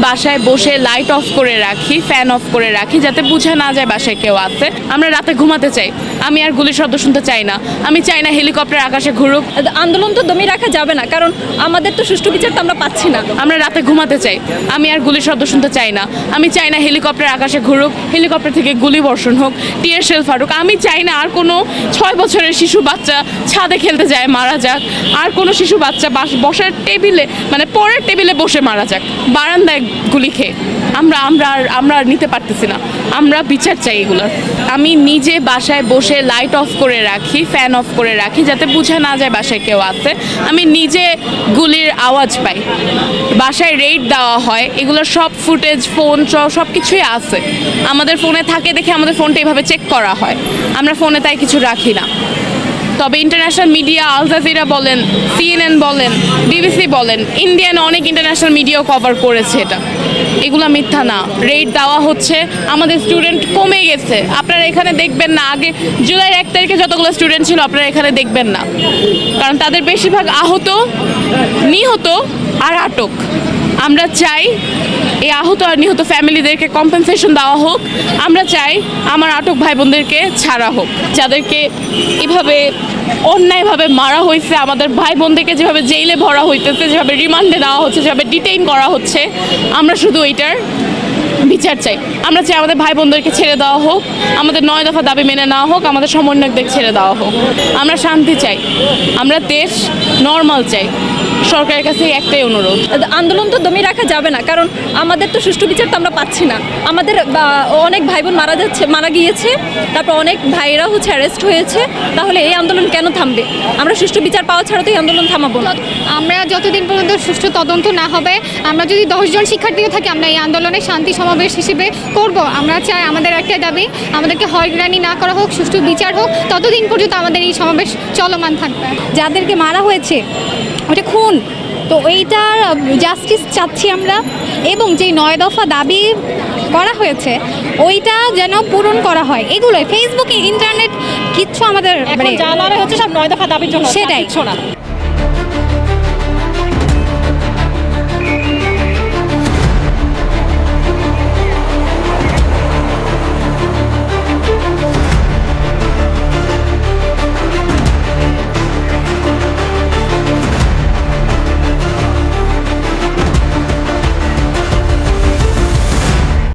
বাসায় বসে light off করে রাখি, ফ্যান অফ করে রাখি, যাতে বোঝা না যায় বাসায় কেউ আছে। আমরা রাতে ঘুমাতে চাই, আমি আর গুলির শব্দ শুনতে চাই না। আমি চাই না হেলিকপ্টার আকাশে ঘুরুক। আন্দোলন তো দমিয়ে রাখা যাবে না, কারণ আমাদের তো সুষ্ঠু বিচার তো আমরা পাচ্ছি না। আমরা রাতে ঘুমাতে চাই, আমি আর গুলির শব্দ শুনতে চাই না। আমি চাই না হেলিকপ্টার আকাশে ঘুরুক, হেলিকপ্টার থেকে গুলি বর্ষণ হোক, টিয়ার শেল ফাটুক। আমি চাই না আর কোনো 6 বছরের শিশু বাচ্চা ছাদে খেলতে যায় মারা যাক, আর কোনো শিশু বাচ্চা বসার টেবিলে মানে পরের টেবিলে বসে মারা যাক, বারান্দায় গুলি খেয়ে। আমরা আর নিতে পারতেছি না, আমরা বিচার চাই এগুলোর। আমি নিজে বাসায় বসে লাইট অফ করে রাখি, ফ্যান অফ করে রাখি, যাতে বোঝা না যায় বাসায় কেউ আছে। আমি নিজে গুলির আওয়াজ পাই, বাসায় রেড দেওয়া হয়, এগুলোর সব ফুটেজ ফোন সব কিছুই আছে আমাদের ফোনে থাকে, দেখে আমাদের ফোনটা এইভাবে চেক করা হয়। আমরা ফোনে তাই কিছু রাখি না। তবে ইন্টারন্যাশনাল মিডিয়া, আল জাজিরা বলেন, CNN বলেন, BBC বলেন, ইন্ডিয়ান অনেক ইন্টারন্যাশনাল মিডিয়াও কভার করেছে এটা। এগুলো মিথ্যা না। রেট দেওয়া হচ্ছে, আমাদের স্টুডেন্ট কমে গেছে। আপনারা এখানে দেখবেন না, আগে জুলাইয়ের 1 তারিখে যতগুলো স্টুডেন্ট ছিল আপনারা এখানে দেখবেন না, কারণ তাদের বেশিরভাগ আহত, নিহত আর আটক। আমরা চাই এই আহত আর নিহত ফ্যামিলিদেরকে কম্পেনসেশন দেওয়া হোক। আমরা চাই আমার আটক ভাই বোনদেরকে ছাড়া হোক, যাদেরকে এভাবে অন্যায়ভাবে মারা হয়েছে, আমাদের ভাই বোনদেরকে যেভাবে জেইলে ভরা হইতেছে, যেভাবে রিমান্ডে নেওয়া হচ্ছে, যেভাবে ডিটেইন করা হচ্ছে, আমরা শুধু এইটার বিচার চাই। আমরা চাই আমাদের ভাই বোনদেরকে ছেড়ে দেওয়া হোক, আমাদের 9 দফা দাবি মেনে নেওয়া হোক, আমাদের সমন্বয়কদের ছেড়ে দেওয়া হোক। আমরা শান্তি চাই, আমরা দেশ নর্মাল চাই। সরকারের কাছে একটাই অনুরোধ, আন্দোলন তো দমিয়ে রাখা যাবে না, কারণ আমাদের তো সুষ্ঠু বিচার তো আমরা পাচ্ছি না। আমাদের অনেক ভাই বোন মারা গিয়েছে, তারপর অনেক ভাইরা অ্যারেস্ট হয়েছে। তাহলে এই আন্দোলন কেন থামবে? আমরা সুষ্ঠু বিচার পাওয়া ছাড়া তো এই আন্দোলন থামাবো না। আমরা যতদিন পর্যন্ত সুষ্ঠু তদন্ত না হবে, আমরা যদি 10 জন শিক্ষার্থীও থাকি, আমরা এই আন্দোলনে শান্তি সমাবেশ হিসেবে করব। আমরা চাই আমাদের একটা দাবি, আমাদেরকে হয়রানি না করা হোক, সুষ্ঠু বিচার হোক। ততদিন পর্যন্ত আমাদের এই সমাবেশ চলমান থাকবে। যাদেরকে মারা হয়েছে ওটা খুন, তো এইটার জাস্টিস চাচ্ছি আমরা, এবং যে 9 দফা দাবি করা হয়েছে ওইটা যেন পূরণ করা হয়। এগুলোই ফেসবুকে, ইন্টারনেট কিচ্ছু আমাদের জানা হচ্ছে সব 9 দফা দাবির জন্য, সেটাই।